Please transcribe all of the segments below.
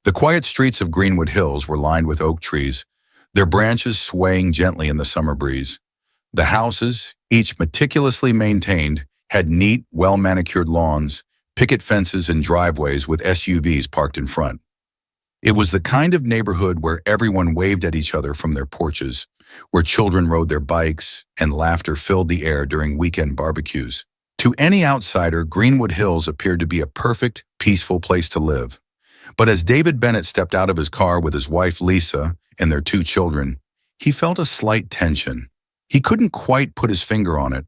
The quiet streets of Greenwood Hills were lined with oak trees, their branches swaying gently in the summer breeze. The houses, each meticulously maintained, had neat, well-manicured lawns, picket fences, and driveways with SUVs parked in front. It was the kind of neighborhood where everyone waved at each other from their porches, where children rode their bikes, and laughter filled the air during weekend barbecues. To any outsider, Greenwood Hills appeared to be a perfect, peaceful place to live. But as David Bennett stepped out of his car with his wife Lisa and their two children, he felt a slight tension. He couldn't quite put his finger on it,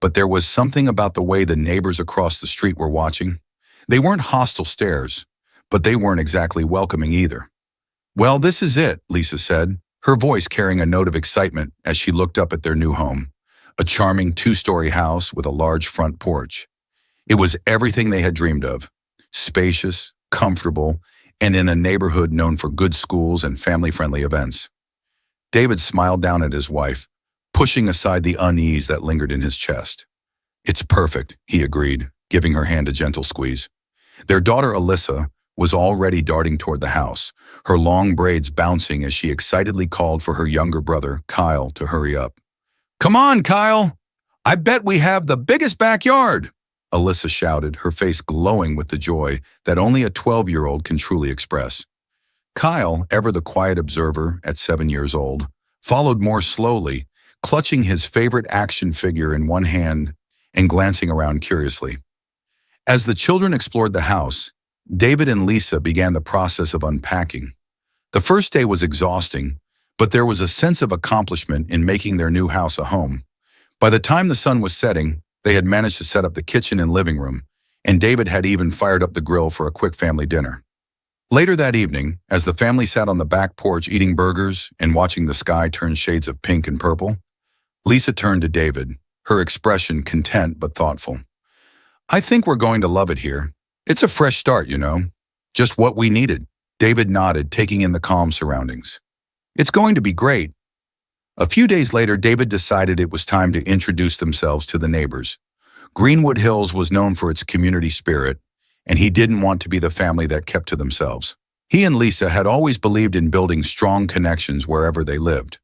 but there was something about the way the neighbors across the street were watching. They weren't hostile stares, but they weren't exactly welcoming either. "Well, this is it," Lisa said, her voice carrying a note of excitement as she looked up at their new home, a charming two-story house with a large front porch. It was everything they had dreamed of: spacious, comfortable, and in a neighborhood known for good schools and family-friendly events. David smiled down at his wife, pushing aside the unease that lingered in his chest. "It's perfect," he agreed, giving her hand a gentle squeeze. Their daughter Alyssa was already darting toward the house, her long braids bouncing as she excitedly called for her younger brother, Kyle, to hurry up. "Come on, Kyle! I bet we have the biggest backyard!" Alyssa shouted, her face glowing with the joy that only a 12-year-old can truly express. Kyle, ever the quiet observer at 7 years old, followed more slowly, clutching his favorite action figure in one hand and glancing around curiously. As the children explored the house, David and Lisa began the process of unpacking. The first day was exhausting, but there was a sense of accomplishment in making their new house a home. By the time the sun was setting, they had managed to set up the kitchen and living room, and David had even fired up the grill for a quick family dinner. Later that evening, as the family sat on the back porch eating burgers and watching the sky turn shades of pink and purple, Lisa turned to David, her expression content but thoughtful. "I think we're going to love it here. It's a fresh start, you know. Just what we needed." David nodded, taking in the calm surroundings. "It's going to be great." A few days later, David decided it was time to introduce themselves to the neighbors. Greenwood Hills was known for its community spirit, and he didn't want to be the family that kept to themselves. He and Lisa had always believed in building strong connections wherever they lived.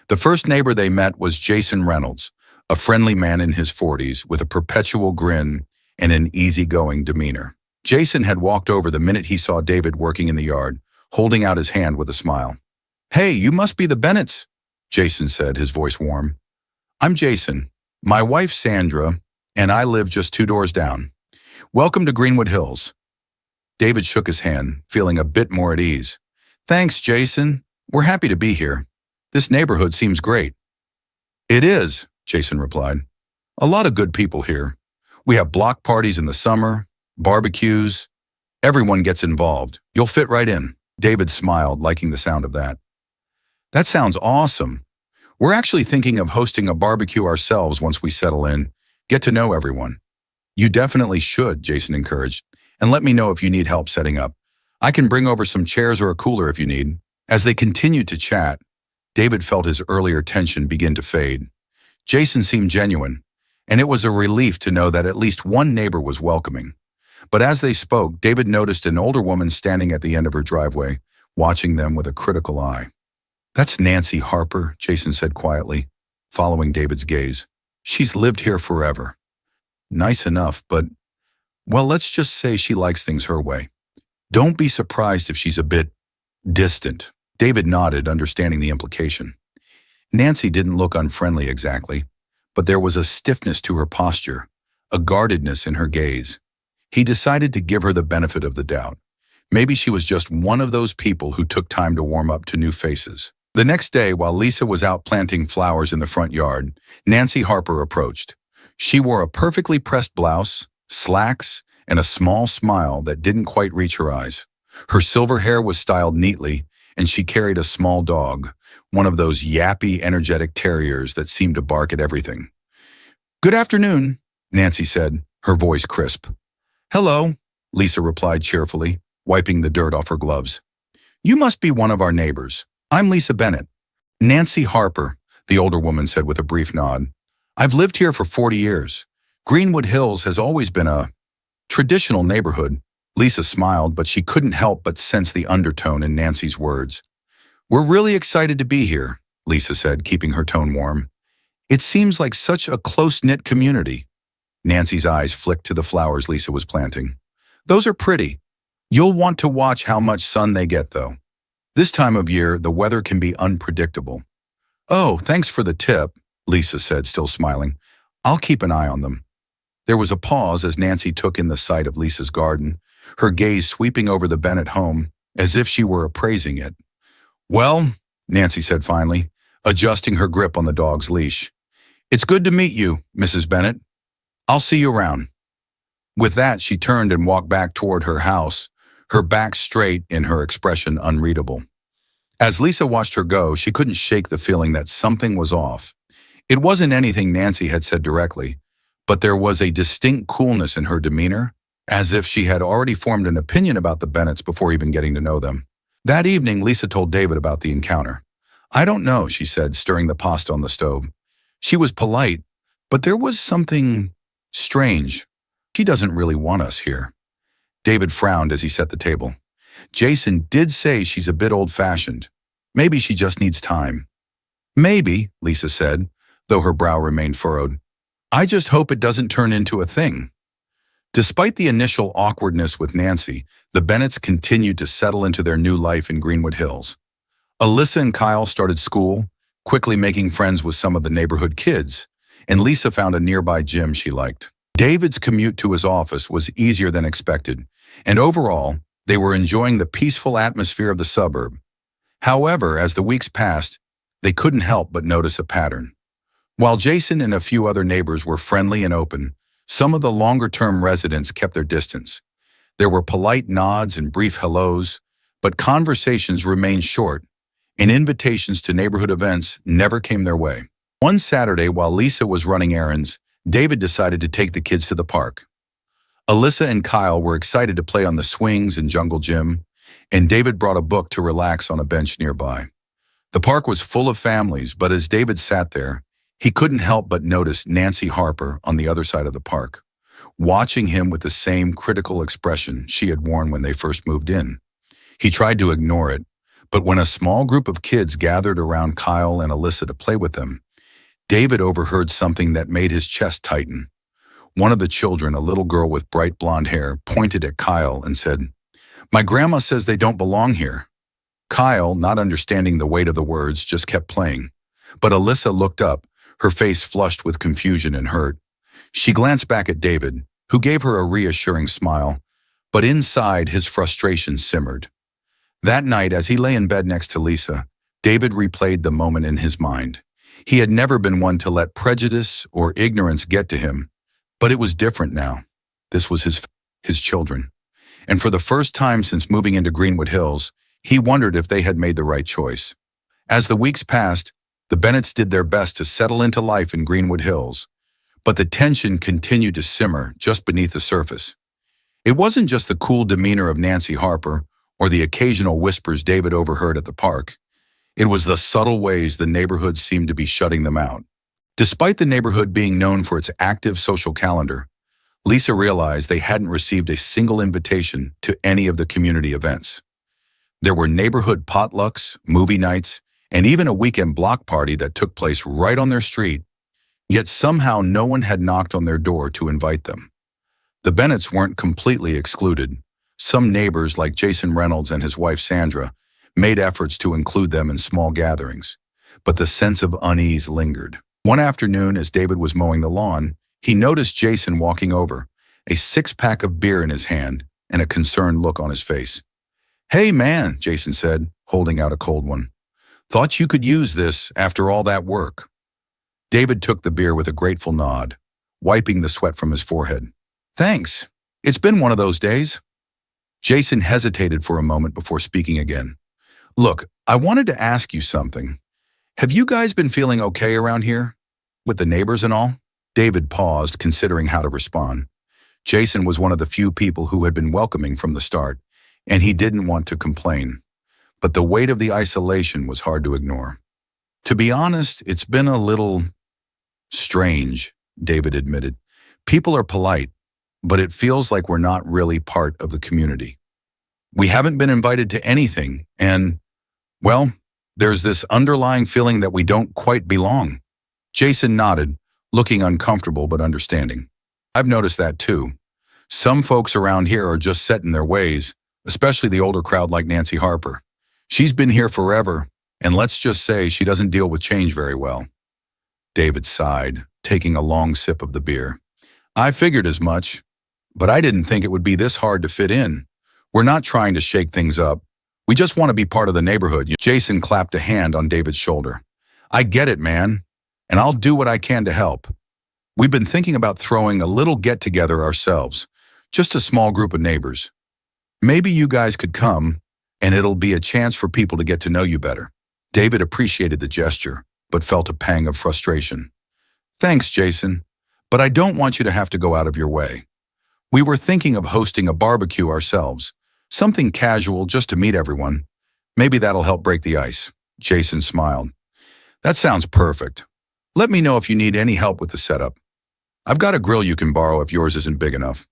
The first neighbor they met was Jason Reynolds, a friendly man in his 40s with a perpetual grin and an easygoing demeanor. Jason had walked over the minute he saw David working in the yard, holding out his hand with a smile. "Hey, you must be the Bennetts," Jason said, his voice warm. "I'm Jason. My wife Sandra and I live just 2 doors down. Welcome to Greenwood Hills." David shook his hand, feeling a bit more at ease. "Thanks, Jason. We're happy to be here. This neighborhood seems great." "It is," Jason replied. "A lot of good people here. We have block parties in the summer, barbecues. Everyone gets involved. You'll fit right in." David smiled, liking the sound of that. "That sounds awesome. We're actually thinking of hosting a barbecue ourselves once we settle in, get to know everyone." "You definitely should," Jason encouraged, "and let me know if you need help setting up. I can bring over some chairs or a cooler if you need." As they continued to chat, David felt his earlier tension begin to fade. Jason seemed genuine, and it was a relief to know that at least one neighbor was welcoming. But as they spoke, David noticed an older woman standing at the end of her driveway, watching them with a critical eye. "That's Nancy Harper," Jason said quietly, following David's gaze. "She's lived here forever. Nice enough, but, well, let's just say she likes things her way. Don't be surprised if she's a bit distant." David nodded, understanding the implication. Nancy didn't look unfriendly exactly, but there was a stiffness to her posture, a guardedness in her gaze. He decided to give her the benefit of the doubt. Maybe she was just one of those people who took time to warm up to new faces. The next day, while Lisa was out planting flowers in the front yard, Nancy Harper approached. She wore a perfectly pressed blouse, slacks, and a small smile that didn't quite reach her eyes. Her silver hair was styled neatly, and she carried a small dog, one of those yappy, energetic terriers that seemed to bark at everything. "Good afternoon," Nancy said, her voice crisp. "Hello," Lisa replied cheerfully, wiping the dirt off her gloves. "You must be one of our neighbors. I'm Lisa Bennett." "Nancy Harper," the older woman said with a brief nod. "I've lived here for 40 years. Greenwood Hills has always been a traditional neighborhood. Lisa smiled, but she couldn't help but sense the undertone in Nancy's words. "We're really excited to be here," Lisa said, keeping her tone warm. "It seems like such a close-knit community." Nancy's eyes flicked to the flowers Lisa was planting. "Those are pretty. You'll want to watch how much sun they get, though. This time of year, the weather can be unpredictable." "Oh, thanks for the tip," Lisa said, still smiling. "I'll keep an eye on them." There was a pause as Nancy took in the sight of Lisa's garden, her gaze sweeping over the Bennett home, as if she were appraising it. "Well," Nancy said finally, adjusting her grip on the dog's leash, "it's good to meet you, Mrs. Bennett. I'll see you around." With that, she turned and walked back toward her house, her back straight and her expression unreadable. As Lisa watched her go, she couldn't shake the feeling that something was off. It wasn't anything Nancy had said directly, but there was a distinct coolness in her demeanor, as if she had already formed an opinion about the Bennetts before even getting to know them. That evening, Lisa told David about the encounter. "I don't know," she said, stirring the pasta on the stove. "She was polite, but there was something strange. She doesn't really want us here." David frowned as he set the table. "Jason did say she's a bit old-fashioned. Maybe she just needs time." "Maybe," Lisa said, though her brow remained furrowed. "I just hope it doesn't turn into a thing." Despite the initial awkwardness with Nancy, the Bennetts continued to settle into their new life in Greenwood Hills. Alyssa and Kyle started school, quickly making friends with some of the neighborhood kids, and Lisa found a nearby gym she liked. David's commute to his office was easier than expected, and overall, they were enjoying the peaceful atmosphere of the suburb. However, as the weeks passed, they couldn't help but notice a pattern. While Jason and a few other neighbors were friendly and open, some of the longer-term residents kept their distance. There were polite nods and brief hellos, but conversations remained short, and invitations to neighborhood events never came their way. One Saturday, while Lisa was running errands, David decided to take the kids to the park. Alyssa and Kyle were excited to play on the swings and jungle gym, and David brought a book to relax on a bench nearby. The park was full of families, but as David sat there, he couldn't help but notice Nancy Harper on the other side of the park, watching him with the same critical expression she had worn when they first moved in. He tried to ignore it, but when a small group of kids gathered around Kyle and Alyssa to play with them, David overheard something that made his chest tighten. One of the children, a little girl with bright blonde hair, pointed at Kyle and said, "My grandma says they don't belong here." Kyle, not understanding the weight of the words, just kept playing. But Alyssa looked up, her face flushed with confusion and hurt. She glanced back at David, who gave her a reassuring smile, but inside his frustration simmered. That night, as he lay in bed next to Lisa, David replayed the moment in his mind. He had never been one to let prejudice or ignorance get to him, but it was different now. This was his children. And for the first time since moving into Greenwood Hills, he wondered if they had made the right choice. As the weeks passed, the Bennetts did their best to settle into life in Greenwood Hills, but the tension continued to simmer just beneath the surface. It wasn't just the cool demeanor of Nancy Harper or the occasional whispers David overheard at the park. It was the subtle ways the neighborhood seemed to be shutting them out. Despite the neighborhood being known for its active social calendar, Lisa realized they hadn't received a single invitation to any of the community events. There were neighborhood potlucks, movie nights, and even a weekend block party that took place right on their street, yet somehow no one had knocked on their door to invite them. The Bennetts weren't completely excluded. Some neighbors, like Jason Reynolds and his wife Sandra, made efforts to include them in small gatherings, but the sense of unease lingered. One afternoon, as David was mowing the lawn, he noticed Jason walking over, a six-pack of beer in his hand and a concerned look on his face. "Hey man," Jason said, holding out a cold one. "Thought you could use this after all that work." David took the beer with a grateful nod, wiping the sweat from his forehead. "Thanks. It's been one of those days." Jason hesitated for a moment before speaking again. "Look, I wanted to ask you something. Have you guys been feeling okay around here? With the neighbors and all?" David paused, considering how to respond. Jason was one of the few people who had been welcoming from the start, and he didn't want to complain. But the weight of the isolation was hard to ignore. "To be honest, it's been a little strange," David admitted. "People are polite, but it feels like we're not really part of the community. We haven't been invited to anything, and, well, there's this underlying feeling that we don't quite belong." Jason nodded, looking uncomfortable but understanding. "I've noticed that too. Some folks around here are just set in their ways, especially the older crowd like Nancy Harper. She's been here forever, and let's just say she doesn't deal with change very well." David sighed, taking a long sip of the beer. "I figured as much, but I didn't think it would be this hard to fit in. We're not trying to shake things up. We just want to be part of the neighborhood." Jason clapped a hand on David's shoulder. "I get it, man, and I'll do what I can to help. We've been thinking about throwing a little get-together ourselves, just a small group of neighbors. Maybe you guys could come, and it'll be a chance for people to get to know you better." David appreciated the gesture, but felt a pang of frustration. "Thanks, Jason, but I don't want you to have to go out of your way. We were thinking of hosting a barbecue ourselves, something casual just to meet everyone. Maybe that'll help break the ice." Jason smiled. "That sounds perfect. Let me know if you need any help with the setup. I've got a grill you can borrow if yours isn't big enough."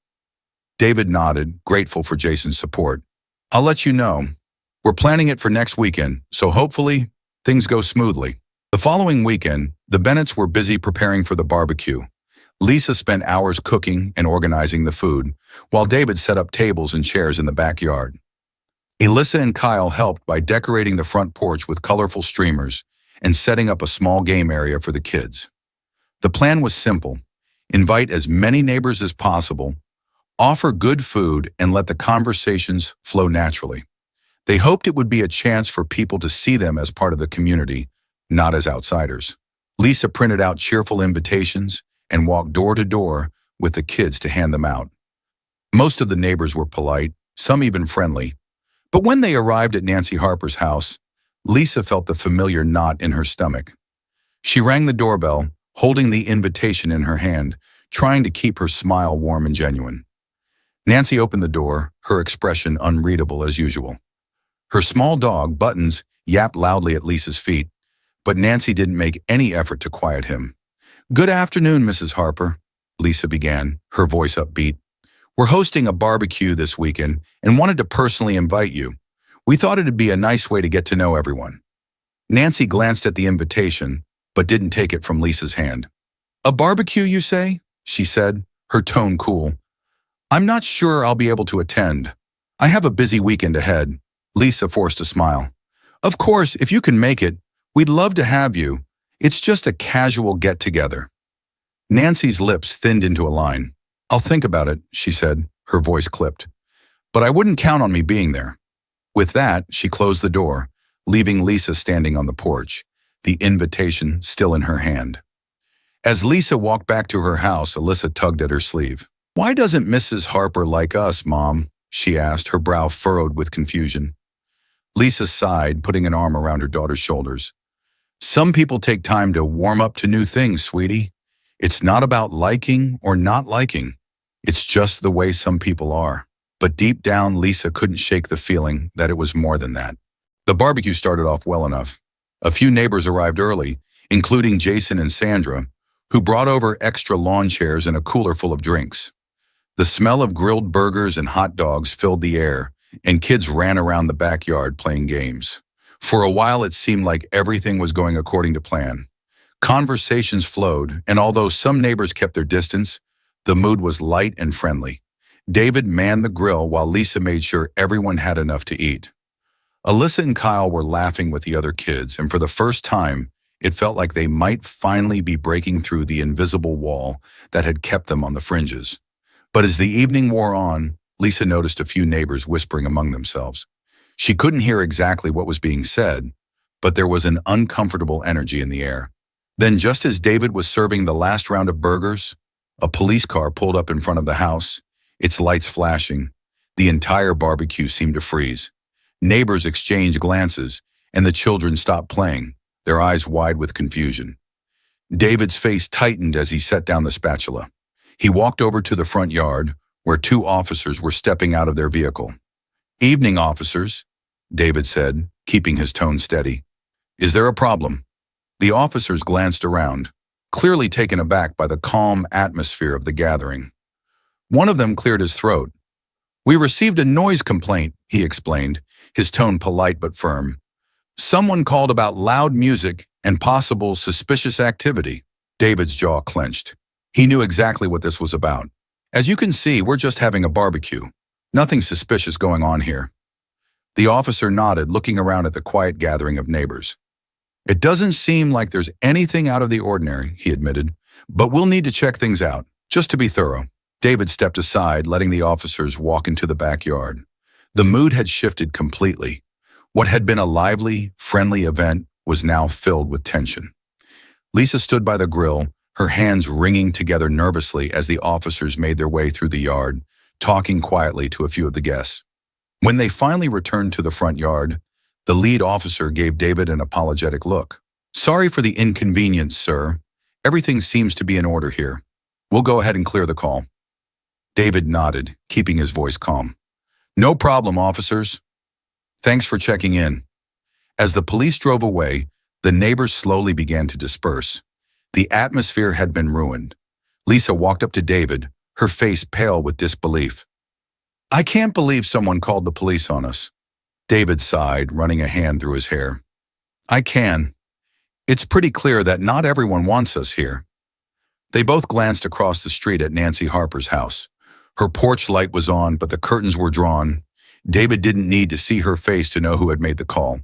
David nodded, grateful for Jason's support. "I'll let you know. We're planning it for next weekend, so hopefully things go smoothly." The following weekend, the Bennetts were busy preparing for the barbecue. Lisa spent hours cooking and organizing the food, while David set up tables and chairs in the backyard. Alyssa and Kyle helped by decorating the front porch with colorful streamers and setting up a small game area for the kids. The plan was simple: invite as many neighbors as possible, offer good food, and let the conversations flow naturally. They hoped it would be a chance for people to see them as part of the community, not as outsiders. Lisa printed out cheerful invitations and walked door to door with the kids to hand them out. Most of the neighbors were polite, some even friendly. But when they arrived at Nancy Harper's house, Lisa felt the familiar knot in her stomach. She rang the doorbell, holding the invitation in her hand, trying to keep her smile warm and genuine. Nancy opened the door, her expression unreadable as usual. Her small dog, Buttons, yapped loudly at Lisa's feet, but Nancy didn't make any effort to quiet him. "Good afternoon, Mrs. Harper," Lisa began, her voice upbeat. "We're hosting a barbecue this weekend and wanted to personally invite you. We thought it'd be a nice way to get to know everyone." Nancy glanced at the invitation, but didn't take it from Lisa's hand. "A barbecue, you say?" she said, her tone cool. "I'm not sure I'll be able to attend. I have a busy weekend ahead." Lisa forced a smile. "Of course, if you can make it, we'd love to have you. It's just a casual get-together." Nancy's lips thinned into a line. "I'll think about it," she said, her voice clipped. "But I wouldn't count on me being there." With that, she closed the door, leaving Lisa standing on the porch, the invitation still in her hand. As Lisa walked back to her house, Alyssa tugged at her sleeve. "Why doesn't Mrs. Harper like us, Mom?" she asked, her brow furrowed with confusion. Lisa sighed, putting an arm around her daughter's shoulders. "Some people take time to warm up to new things, sweetie. It's not about liking or not liking. It's just the way some people are." But deep down, Lisa couldn't shake the feeling that it was more than that. The barbecue started off well enough. A few neighbors arrived early, including Jason and Sandra, who brought over extra lawn chairs and a cooler full of drinks. The smell of grilled burgers and hot dogs filled the air, and kids ran around the backyard playing games. For a while, it seemed like everything was going according to plan. Conversations flowed, and although some neighbors kept their distance, the mood was light and friendly. David manned the grill while Lisa made sure everyone had enough to eat. Alyssa and Kyle were laughing with the other kids, and for the first time, it felt like they might finally be breaking through the invisible wall that had kept them on the fringes. But as the evening wore on, Lisa noticed a few neighbors whispering among themselves. She couldn't hear exactly what was being said, but there was an uncomfortable energy in the air. Then, just as David was serving the last round of burgers, a police car pulled up in front of the house, its lights flashing. The entire barbecue seemed to freeze. Neighbors exchanged glances, and the children stopped playing, their eyes wide with confusion. David's face tightened as he set down the spatula. He walked over to the front yard, where two officers were stepping out of their vehicle. "Evening, officers," David said, keeping his tone steady. "Is there a problem?" The officers glanced around, clearly taken aback by the calm atmosphere of the gathering. One of them cleared his throat. "We received a noise complaint," he explained, his tone polite but firm. "Someone called about loud music and possible suspicious activity." David's jaw clenched. He knew exactly what this was about. "As you can see, we're just having a barbecue. Nothing suspicious going on here." The officer nodded, looking around at the quiet gathering of neighbors. "It doesn't seem like there's anything out of the ordinary," he admitted, "but we'll need to check things out, just to be thorough." David stepped aside, letting the officers walk into the backyard. The mood had shifted completely. What had been a lively, friendly event was now filled with tension. Lisa stood by the grill, her hands wringing together nervously as the officers made their way through the yard, talking quietly to a few of the guests. When they finally returned to the front yard, the lead officer gave David an apologetic look. "Sorry for the inconvenience, sir. Everything seems to be in order here. We'll go ahead and clear the call." David nodded, keeping his voice calm. "No problem, officers. Thanks for checking in." As the police drove away, the neighbors slowly began to disperse. The atmosphere had been ruined. Lisa walked up to David, her face pale with disbelief. "I can't believe someone called the police on us." David sighed, running a hand through his hair. "I can. It's pretty clear that not everyone wants us here." They both glanced across the street at Nancy Harper's house. Her porch light was on, but the curtains were drawn. David didn't need to see her face to know who had made the call.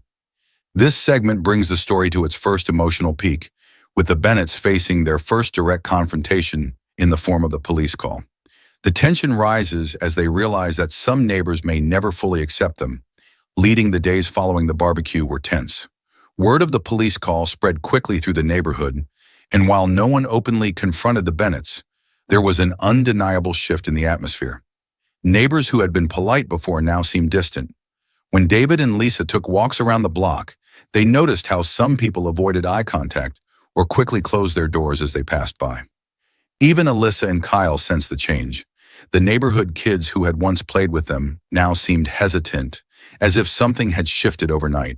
This segment brings the story to its first emotional peak, with the Bennetts facing their first direct confrontation in the form of the police call. The tension rises as they realize that some neighbors may never fully accept them. Leading the days following the barbecue were tense. Word of the police call spread quickly through the neighborhood, and while no one openly confronted the Bennetts, there was an undeniable shift in the atmosphere. Neighbors who had been polite before now seemed distant. When David and Lisa took walks around the block, they noticed how some people avoided eye contact or quickly closed their doors as they passed by. Even Alyssa and Kyle sensed the change. The neighborhood kids who had once played with them now seemed hesitant, as if something had shifted overnight.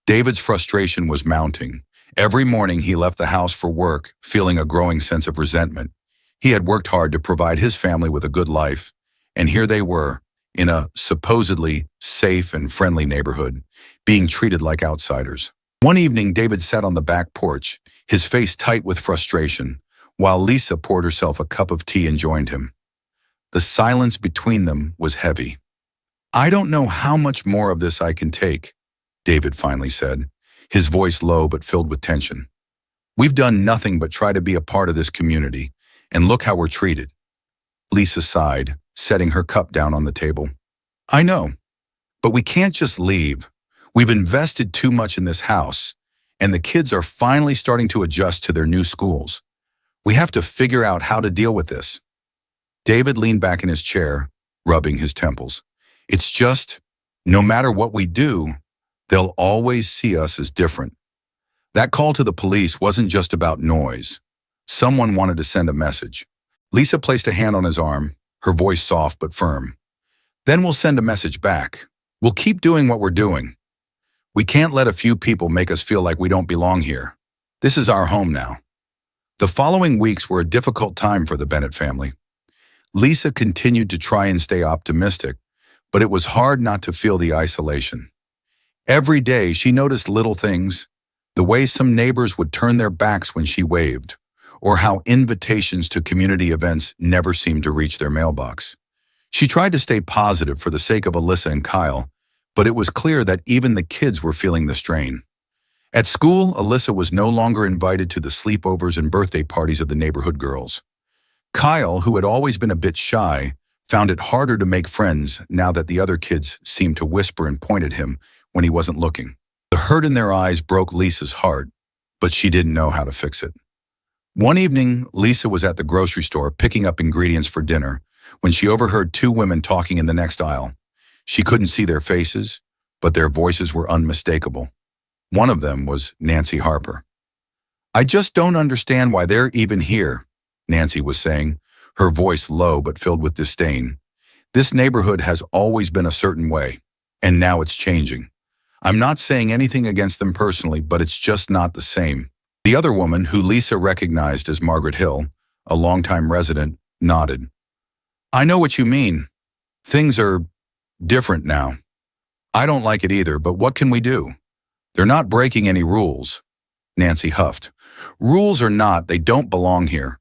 David's frustration was mounting. Every morning he left the house for work, feeling a growing sense of resentment. He had worked hard to provide his family with a good life, and here they were, in a supposedly safe and friendly neighborhood, being treated like outsiders. One evening, David sat on the back porch, his face tight with frustration, while Lisa poured herself a cup of tea and joined him. The silence between them was heavy. "I don't know how much more of this I can take," David finally said, his voice low but filled with tension. "We've done nothing but try to be a part of this community, and look how we're treated." Lisa sighed, setting her cup down on the table. "I know, but we can't just leave. We've invested too much in this house, and the kids are finally starting to adjust to their new schools. We have to figure out how to deal with this." David leaned back in his chair, rubbing his temples. "It's just, no matter what we do, they'll always see us as different." That call to the police wasn't just about noise. Someone wanted to send a message. Lisa placed a hand on his arm, her voice soft but firm. "Then we'll send a message back. We'll keep doing what we're doing. We can't let a few people make us feel like we don't belong here. This is our home now." The following weeks were a difficult time for the Bennett family. Lisa continued to try and stay optimistic, but it was hard not to feel the isolation. Every day she noticed little things, the way some neighbors would turn their backs when she waved, or how invitations to community events never seemed to reach their mailbox. She tried to stay positive for the sake of Alyssa and Kyle, but it was clear that even the kids were feeling the strain. At school, Alyssa was no longer invited to the sleepovers and birthday parties of the neighborhood girls. Kyle, who had always been a bit shy, found it harder to make friends now that the other kids seemed to whisper and point at him when he wasn't looking. The hurt in their eyes broke Lisa's heart, but she didn't know how to fix it. One evening, Lisa was at the grocery store picking up ingredients for dinner when she overheard two women talking in the next aisle. She couldn't see their faces, but their voices were unmistakable. One of them was Nancy Harper. "I just don't understand why they're even here," Nancy was saying, her voice low but filled with disdain. "This neighborhood has always been a certain way, and now it's changing. I'm not saying anything against them personally, but it's just not the same." The other woman, who Lisa recognized as Margaret Hill, a longtime resident, nodded. I know what you mean. Things are different now. I don't like it either, but what can we do? They're not breaking any rules. Nancy huffed. Rules or not, they don't belong here.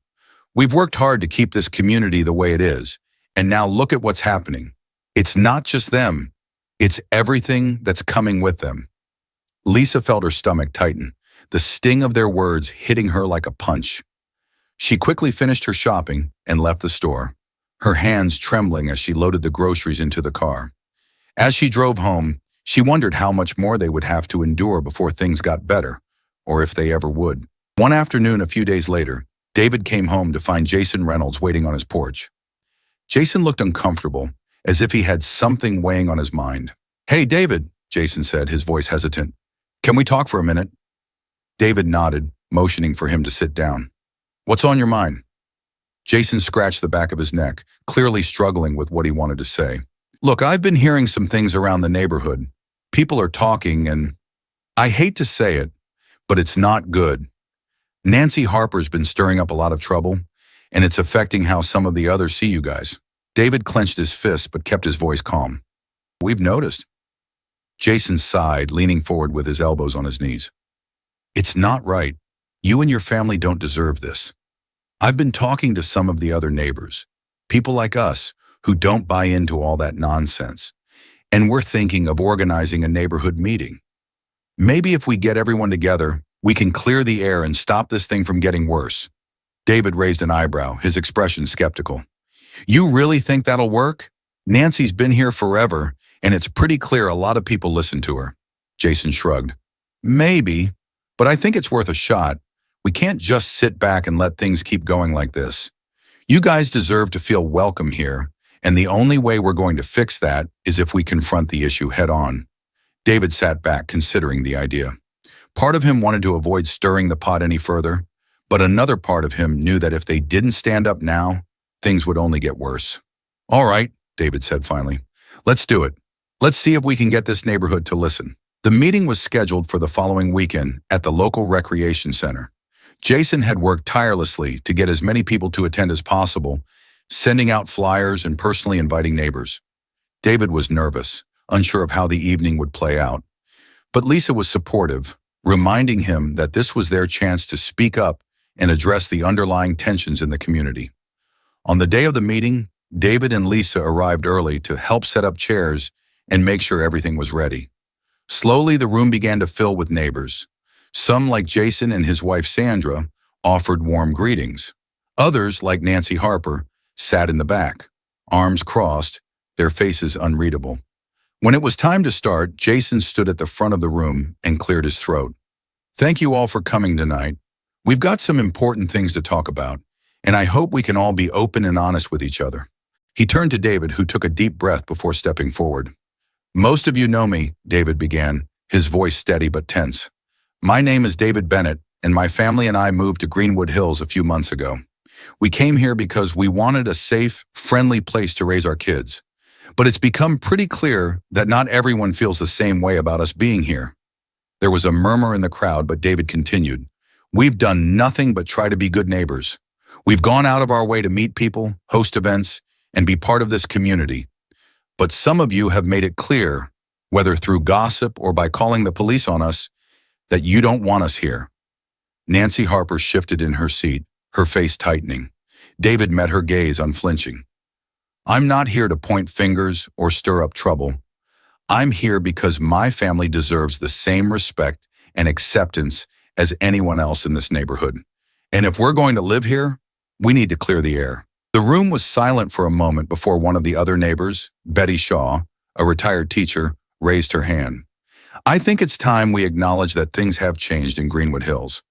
We've worked hard to keep this community the way it is, and now look at what's happening. It's not just them. It's everything that's coming with them. Lisa felt her stomach tighten, the sting of their words hitting her like a punch. She quickly finished her shopping and left the store, her hands trembling as she loaded the groceries into the car. As she drove home, she wondered how much more they would have to endure before things got better, or if they ever would. One afternoon a few days later, David came home to find Jason Reynolds waiting on his porch. Jason looked uncomfortable, as if he had something weighing on his mind. "Hey, David," Jason said, his voice hesitant. "Can we talk for a minute?" David nodded, motioning for him to sit down. "What's on your mind?" Jason scratched the back of his neck, clearly struggling with what he wanted to say. "Look, I've been hearing some things around the neighborhood. People are talking and I hate to say it, but it's not good. Nancy Harper's been stirring up a lot of trouble, and it's affecting how some of the others see you guys." David clenched his fist but kept his voice calm. "We've noticed." Jason sighed, leaning forward with his elbows on his knees. "It's not right. You and your family don't deserve this. I've been talking to some of the other neighbors, people like us, who don't buy into all that nonsense, and we're thinking of organizing a neighborhood meeting. Maybe if we get everyone together, we can clear the air and stop this thing from getting worse." David raised an eyebrow, his expression skeptical. "You really think that'll work? Nancy's been here forever, and it's pretty clear a lot of people listen to her." Jason shrugged. "Maybe, but I think it's worth a shot. We can't just sit back and let things keep going like this. You guys deserve to feel welcome here, and the only way we're going to fix that is if we confront the issue head on." David sat back, considering the idea. Part of him wanted to avoid stirring the pot any further, but another part of him knew that if they didn't stand up now, things would only get worse. "All right," David said finally. "Let's do it. Let's see if we can get this neighborhood to listen." The meeting was scheduled for the following weekend at the local recreation center. Jason had worked tirelessly to get as many people to attend as possible, sending out flyers and personally inviting neighbors. David was nervous, unsure of how the evening would play out. But Lisa was supportive, reminding him that this was their chance to speak up and address the underlying tensions in the community. On the day of the meeting, David and Lisa arrived early to help set up chairs and make sure everything was ready. Slowly, the room began to fill with neighbors. Some, like Jason and his wife Sandra, offered warm greetings. Others, like Nancy Harper, sat in the back, arms crossed, their faces unreadable. When it was time to start, Jason stood at the front of the room and cleared his throat. "Thank you all for coming tonight. We've got some important things to talk about, and I hope we can all be open and honest with each other." He turned to David, who took a deep breath before stepping forward. "Most of you know me," David began, his voice steady but tense. "My name is David Bennett, and my family and I moved to Greenwood Hills a few months ago. We came here because we wanted a safe, friendly place to raise our kids. But it's become pretty clear that not everyone feels the same way about us being here." There was a murmur in the crowd, but David continued. "We've done nothing but try to be good neighbors. We've gone out of our way to meet people, host events, and be part of this community. But some of you have made it clear, whether through gossip or by calling the police on us, that you don't want us here." Nancy Harper shifted in her seat, her face tightening. David met her gaze unflinching. "I'm not here to point fingers or stir up trouble. I'm here because my family deserves the same respect and acceptance as anyone else in this neighborhood. And if we're going to live here, we need to clear the air." The room was silent for a moment before one of the other neighbors, Betty Shaw, a retired teacher, raised her hand. "I think it's time we acknowledge that things have changed in Greenwood Hills.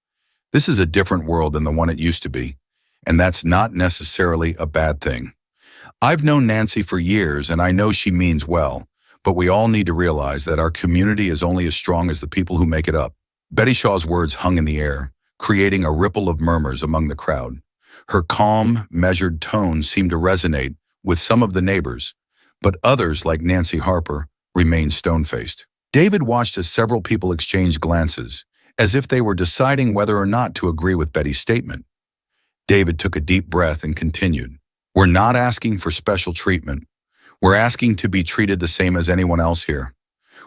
This is a different world than the one it used to be, and that's not necessarily a bad thing. I've known Nancy for years, and I know she means well, but we all need to realize that our community is only as strong as the people who make it up." Betty Shaw's words hung in the air, creating a ripple of murmurs among the crowd. Her calm, measured tone seemed to resonate with some of the neighbors, but others, like Nancy Harper, remained stone-faced. David watched as several people exchanged glances, as if they were deciding whether or not to agree with Betty's statement. David took a deep breath and continued. We're not asking for special treatment. We're asking to be treated the same as anyone else here.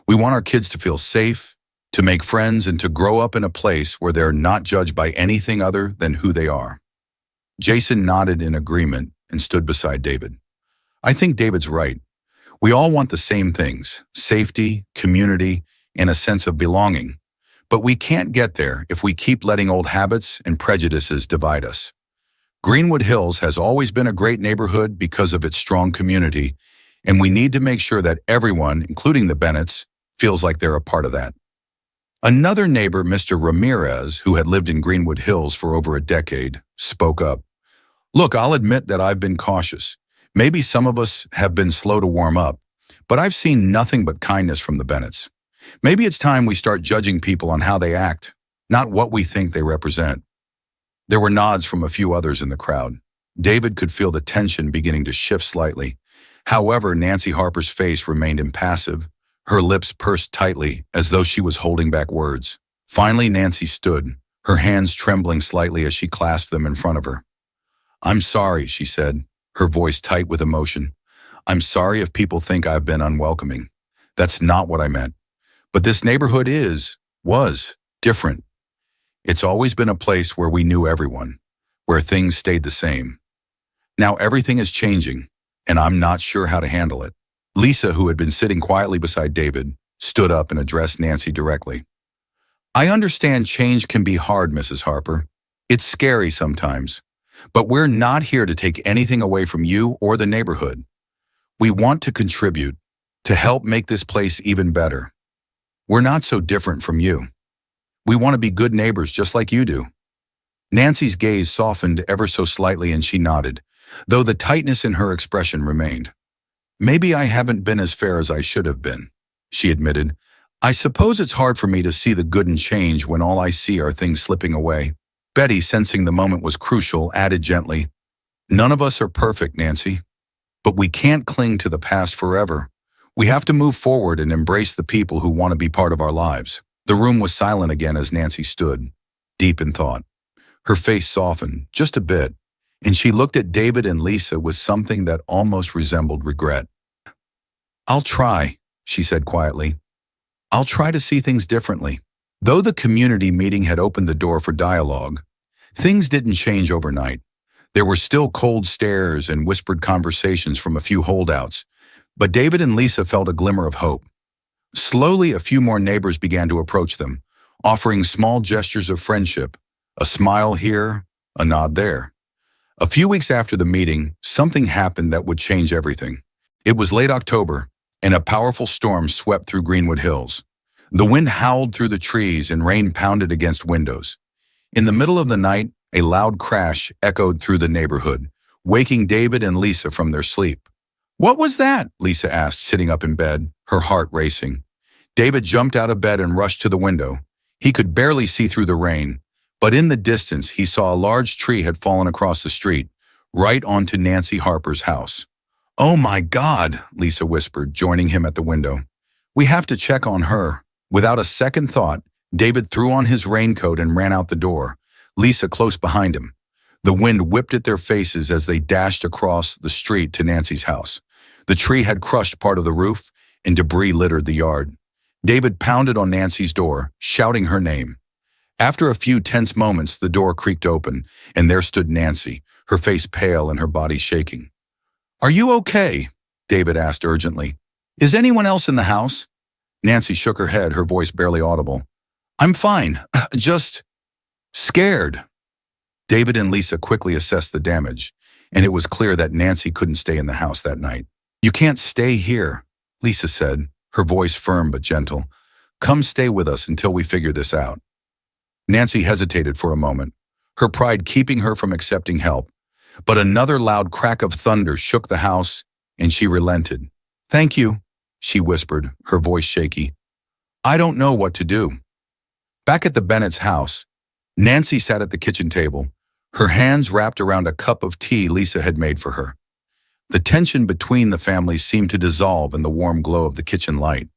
We want our kids to feel safe, to make friends, and to grow up in a place where they're not judged by anything other than who they are. Jason nodded in agreement and stood beside David. I think David's right. We all want the same things: safety, community, and a sense of belonging. But we can't get there if we keep letting old habits and prejudices divide us. Greenwood Hills has always been a great neighborhood because of its strong community, and we need to make sure that everyone, including the Bennetts, feels like they're a part of that. Another neighbor, Mr. Ramirez, who had lived in Greenwood Hills for over a decade, spoke up. Look, I'll admit that I've been cautious. Maybe some of us have been slow to warm up, but I've seen nothing but kindness from the Bennetts. Maybe it's time we start judging people on how they act, not what we think they represent. There were nods from a few others in the crowd. David could feel the tension beginning to shift slightly. However, Nancy Harper's face remained impassive, her lips pursed tightly as though she was holding back words. Finally, Nancy stood, her hands trembling slightly as she clasped them in front of her. I'm sorry, she said, her voice tight with emotion. I'm sorry if people think I've been unwelcoming. That's not what I meant. But this neighborhood was different. It's always been a place where we knew everyone, where things stayed the same. Now everything is changing, and I'm not sure how to handle it. Lisa, who had been sitting quietly beside David, stood up and addressed Nancy directly. I understand change can be hard, Mrs. Harper. It's scary sometimes. But we're not here to take anything away from you or the neighborhood. We want to contribute, to help make this place even better. We're not so different from you. We want to be good neighbors just like you do. Nancy's gaze softened ever so slightly and she nodded, though the tightness in her expression remained. Maybe I haven't been as fair as I should have been, she admitted. I suppose it's hard for me to see the good in change when all I see are things slipping away. Betty, sensing the moment was crucial, added gently, None of us are perfect, Nancy, but we can't cling to the past forever. We have to move forward and embrace the people who want to be part of our lives. The room was silent again as Nancy stood, deep in thought. Her face softened, just a bit, and she looked at David and Lisa with something that almost resembled regret. I'll try, she said quietly. I'll try to see things differently. Though the community meeting had opened the door for dialogue, things didn't change overnight. There were still cold stares and whispered conversations from a few holdouts, but David and Lisa felt a glimmer of hope. Slowly, a few more neighbors began to approach them, offering small gestures of friendship, a smile here, a nod there. A few weeks after the meeting, something happened that would change everything. It was late October, and a powerful storm swept through Greenwood Hills. The wind howled through the trees and rain pounded against windows. In the middle of the night, a loud crash echoed through the neighborhood, waking David and Lisa from their sleep. What was that? Lisa asked, sitting up in bed, her heart racing. David jumped out of bed and rushed to the window. He could barely see through the rain, but in the distance he saw a large tree had fallen across the street, right onto Nancy Harper's house. Oh my God, Lisa whispered, joining him at the window. We have to check on her. Without a second thought, David threw on his raincoat and ran out the door, Lisa close behind him. The wind whipped at their faces as they dashed across the street to Nancy's house. The tree had crushed part of the roof, and debris littered the yard. David pounded on Nancy's door, shouting her name. After a few tense moments, the door creaked open, and there stood Nancy, her face pale and her body shaking. Are you okay? David asked urgently. Is anyone else in the house? Nancy shook her head, her voice barely audible. I'm fine, just scared. David and Lisa quickly assessed the damage, and it was clear that Nancy couldn't stay in the house that night. You can't stay here, Lisa said, her voice firm but gentle. Come stay with us until we figure this out. Nancy hesitated for a moment, her pride keeping her from accepting help. But another loud crack of thunder shook the house, and she relented. Thank you, she whispered, her voice shaky. I don't know what to do. Back at the Bennett's house, Nancy sat at the kitchen table, her hands wrapped around a cup of tea Lisa had made for her. The tension between the families seemed to dissolve in the warm glow of the kitchen light.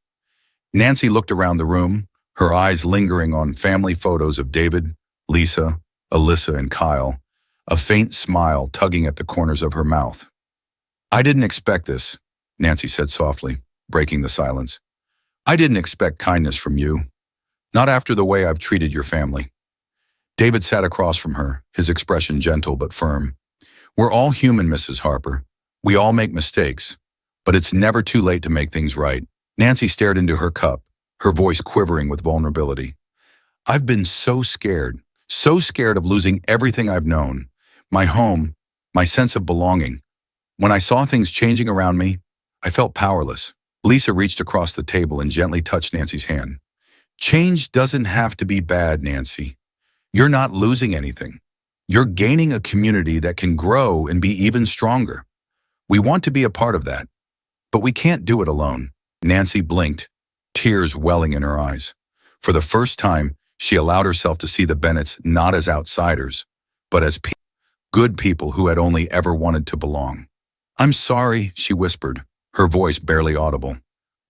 Nancy looked around the room, her eyes lingering on family photos of David, Lisa, Alyssa, and Kyle. a faint smile tugging at the corners of her mouth. "I didn't expect this," Nancy said softly, breaking the silence. "I didn't expect kindness from you. Not after the way I've treated your family." David sat across from her, his expression gentle but firm. "We're all human, Mrs. Harper. We all make mistakes, but it's never too late to make things right." Nancy stared into her cup, her voice quivering with vulnerability. "I've been so scared of losing everything I've known, my home, my sense of belonging. When I saw things changing around me, I felt powerless." Lisa reached across the table and gently touched Nancy's hand. "Change doesn't have to be bad, Nancy. You're not losing anything. You're gaining a community that can grow and be even stronger. We want to be a part of that, but we can't do it alone." Nancy blinked, tears welling in her eyes. For the first time, she allowed herself to see the Bennetts not as outsiders, but as good people who had only ever wanted to belong. "I'm sorry," she whispered, her voice barely audible.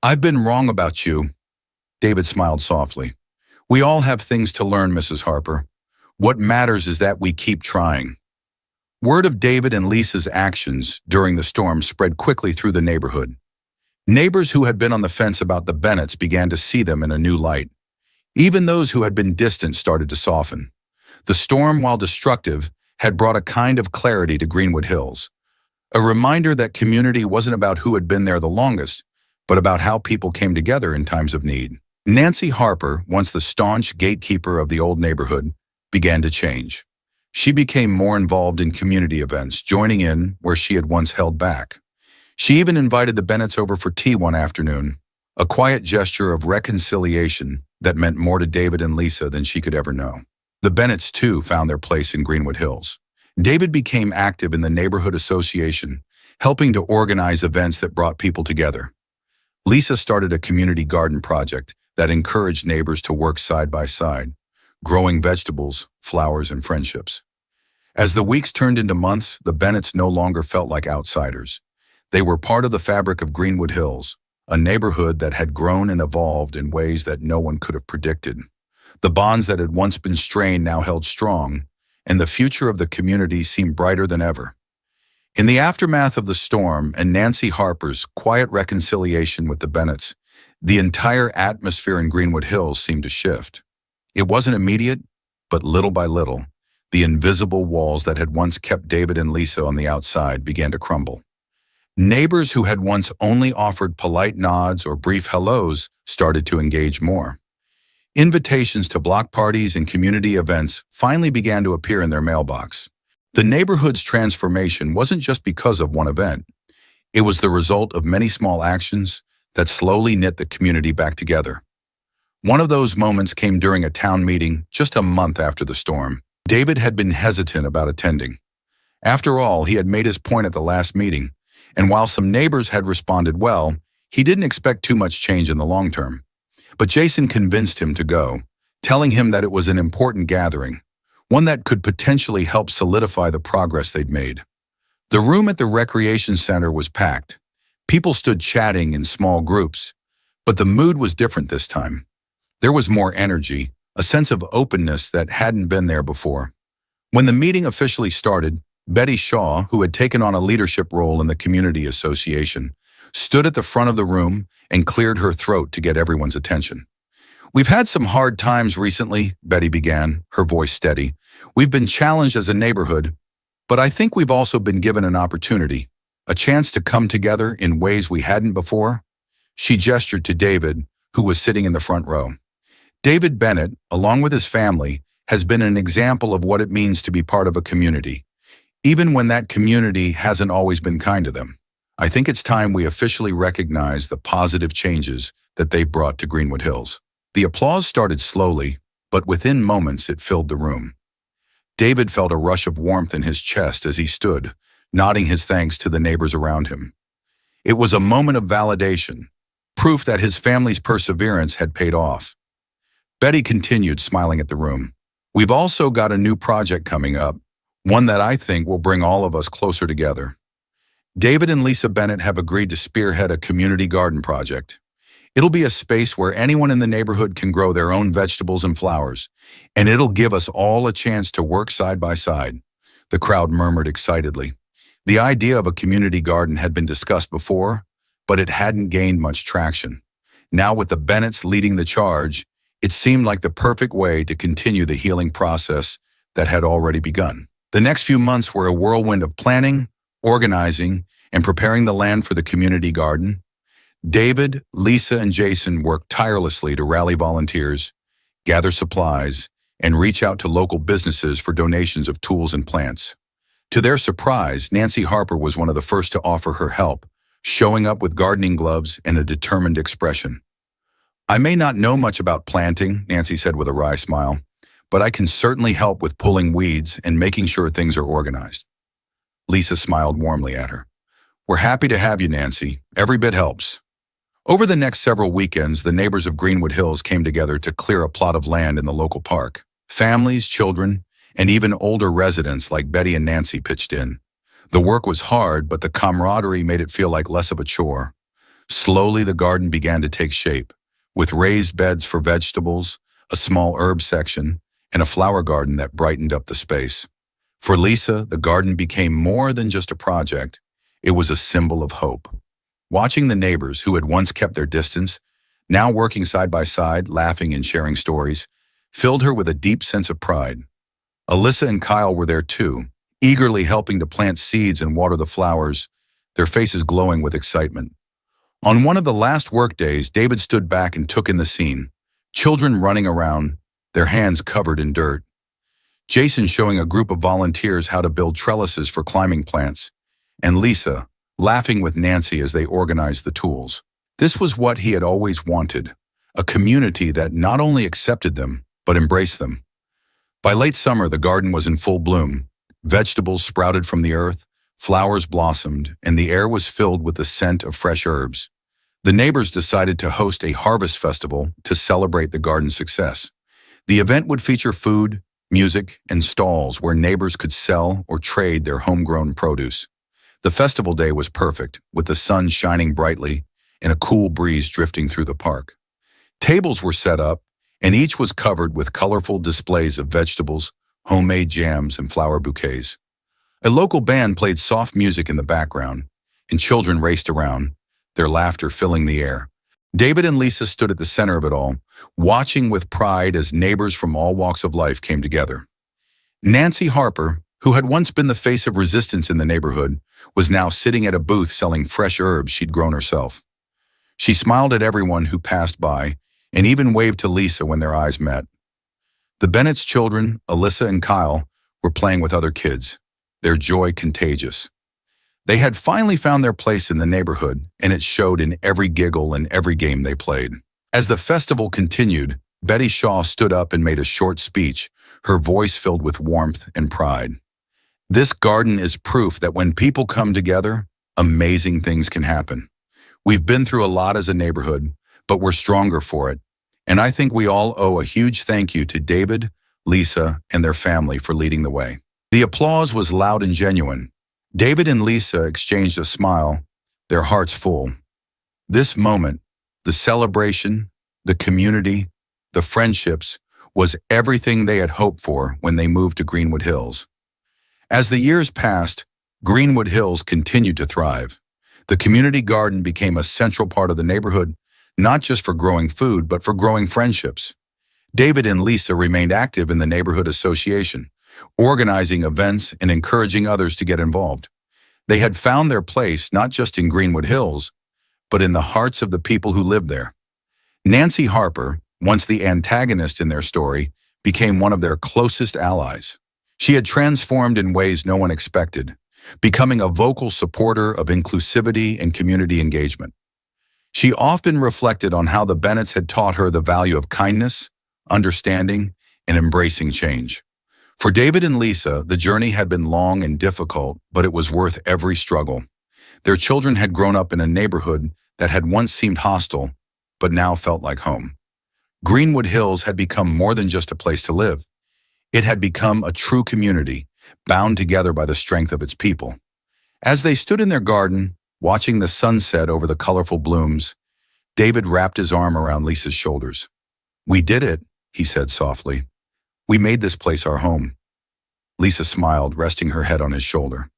"I've been wrong about you." David smiled softly. "We all have things to learn, Mrs. Harper. What matters is that we keep trying." Word of David and Lisa's actions during the storm spread quickly through the neighborhood. Neighbors who had been on the fence about the Bennetts began to see them in a new light. Even those who had been distant started to soften. The storm, while destructive, had brought a kind of clarity to Greenwood Hills. A reminder that community wasn't about who had been there the longest, but about how people came together in times of need. Nancy Harper, once the staunch gatekeeper of the old neighborhood, began to change. She became more involved in community events, joining in where she had once held back. She even invited the Bennetts over for tea one afternoon, a quiet gesture of reconciliation that meant more to David and Lisa than she could ever know. The Bennetts, too, found their place in Greenwood Hills. David became active in the neighborhood association, helping to organize events that brought people together. Lisa started a community garden project that encouraged neighbors to work side by side, growing vegetables, flowers, and friendships. As the weeks turned into months, the Bennetts no longer felt like outsiders. They were part of the fabric of Greenwood Hills, a neighborhood that had grown and evolved in ways that no one could have predicted. The bonds that had once been strained now held strong, and the future of the community seemed brighter than ever. In the aftermath of the storm and Nancy Harper's quiet reconciliation with the Bennetts, the entire atmosphere in Greenwood Hills seemed to shift. It wasn't immediate, but little by little, the invisible walls that had once kept David and Lisa on the outside began to crumble. Neighbors who had once only offered polite nods or brief hellos started to engage more. Invitations to block parties and community events finally began to appear in their mailbox. The neighborhood's transformation wasn't just because of one event. It was the result of many small actions that slowly knit the community back together. One of those moments came during a town meeting just a month after the storm. David had been hesitant about attending. After all, he had made his point at the last meeting, and while some neighbors had responded well, he didn't expect too much change in the long term. But Jason convinced him to go, telling him that it was an important gathering, one that could potentially help solidify the progress they'd made. The room at the recreation center was packed. People stood chatting in small groups, but the mood was different this time. There was more energy, a sense of openness that hadn't been there before. When the meeting officially started, Betty Shaw, who had taken on a leadership role in the community association, stood at the front of the room and cleared her throat to get everyone's attention. "We've had some hard times recently," Betty began, her voice steady. "We've been challenged as a neighborhood, but I think we've also been given an opportunity, a chance to come together in ways we hadn't before." She gestured to David, who was sitting in the front row. David Bennett, along with his family, has been an example of what it means to be part of a community, even when that community hasn't always been kind to them. I think it's time we officially recognize the positive changes that they've brought to Greenwood Hills. The applause started slowly, but within moments it filled the room. David felt a rush of warmth in his chest as he stood, nodding his thanks to the neighbors around him. It was a moment of validation, proof that his family's perseverance had paid off. Betty continued, smiling at the room. "We've also got a new project coming up, one that I think will bring all of us closer together. David and Lisa Bennett have agreed to spearhead a community garden project. It'll be a space where anyone in the neighborhood can grow their own vegetables and flowers, and it'll give us all a chance to work side by side. The crowd murmured excitedly. The idea of a community garden had been discussed before, but it hadn't gained much traction. Now with the Bennetts leading the charge, it seemed like the perfect way to continue the healing process that had already begun. The next few months were a whirlwind of planning, organizing, and preparing the land for the community garden. David, Lisa, and Jason worked tirelessly to rally volunteers, gather supplies, and reach out to local businesses for donations of tools and plants. To their surprise, Nancy Harper was one of the first to offer her help, showing up with gardening gloves and a determined expression. "I may not know much about planting," Nancy said with a wry smile, "but I can certainly help with pulling weeds and making sure things are organized." Lisa smiled warmly at her. "We're happy to have you, Nancy. Every bit helps." Over the next several weekends, the neighbors of Greenwood Hills came together to clear a plot of land in the local park. Families, children, and even older residents like Betty and Nancy pitched in. The work was hard, but the camaraderie made it feel like less of a chore. Slowly, the garden began to take shape, with raised beds for vegetables, a small herb section, and a flower garden that brightened up the space. For Lisa, the garden became more than just a project. It was a symbol of hope. Watching the neighbors who had once kept their distance, now working side by side, laughing and sharing stories, filled her with a deep sense of pride. Alyssa and Kyle were there too, eagerly helping to plant seeds and water the flowers, their faces glowing with excitement. On one of the last work days, David stood back and took in the scene. Children running around, their hands covered in dirt. Jason showing a group of volunteers how to build trellises for climbing plants, and Lisa laughing with Nancy as they organized the tools. This was what he had always wanted, a community that not only accepted them, but embraced them. By late summer, the garden was in full bloom. Vegetables sprouted from the earth, flowers blossomed, and the air was filled with the scent of fresh herbs. The neighbors decided to host a harvest festival to celebrate the garden's success. The event would feature food, music, and stalls where neighbors could sell or trade their homegrown produce. The festival day was perfect, with the sun shining brightly and a cool breeze drifting through the park. Tables were set up, and each was covered with colorful displays of vegetables, homemade jams, and flower bouquets. A local band played soft music in the background, and children raced around, their laughter filling the air. David and Lisa stood at the center of it all, watching with pride as neighbors from all walks of life came together. Nancy Harper, who had once been the face of resistance in the neighborhood, was now sitting at a booth selling fresh herbs she'd grown herself. She smiled at everyone who passed by and even waved to Lisa when their eyes met. The Bennett's children, Alyssa and Kyle, were playing with other kids, their joy contagious. They had finally found their place in the neighborhood, and it showed in every giggle and every game they played. As the festival continued, Betty Shaw stood up and made a short speech, her voice filled with warmth and pride. "This garden is proof that when people come together, amazing things can happen. We've been through a lot as a neighborhood, but we're stronger for it. And I think we all owe a huge thank you to David, Lisa, and their family for leading the way." The applause was loud and genuine. David and Lisa exchanged a smile, their hearts full. This moment, the celebration, the community, the friendships, was everything they had hoped for when they moved to Greenwood Hills. As the years passed, Greenwood Hills continued to thrive. The community garden became a central part of the neighborhood, not just for growing food, but for growing friendships. David and Lisa remained active in the neighborhood association, organizing events and encouraging others to get involved. They had found their place not just in Greenwood Hills, but in the hearts of the people who lived there. Nancy Harper, once the antagonist in their story, became one of their closest allies. She had transformed in ways no one expected, becoming a vocal supporter of inclusivity and community engagement. She often reflected on how the Bennetts had taught her the value of kindness, understanding, and embracing change. For David and Lisa, the journey had been long and difficult, but it was worth every struggle. Their children had grown up in a neighborhood that had once seemed hostile, but now felt like home. Greenwood Hills had become more than just a place to live. It had become a true community, bound together by the strength of its people. As they stood in their garden, watching the sunset over the colorful blooms, David wrapped his arm around Lisa's shoulders. "We did it," he said softly. "We made this place our home." Lisa smiled, resting her head on his shoulder.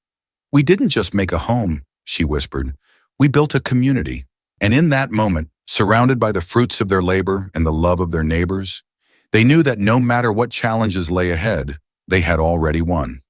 We didn't just make a home, she whispered. We built a community. And in that moment, surrounded by the fruits of their labor and the love of their neighbors, they knew that no matter what challenges lay ahead, they had already won.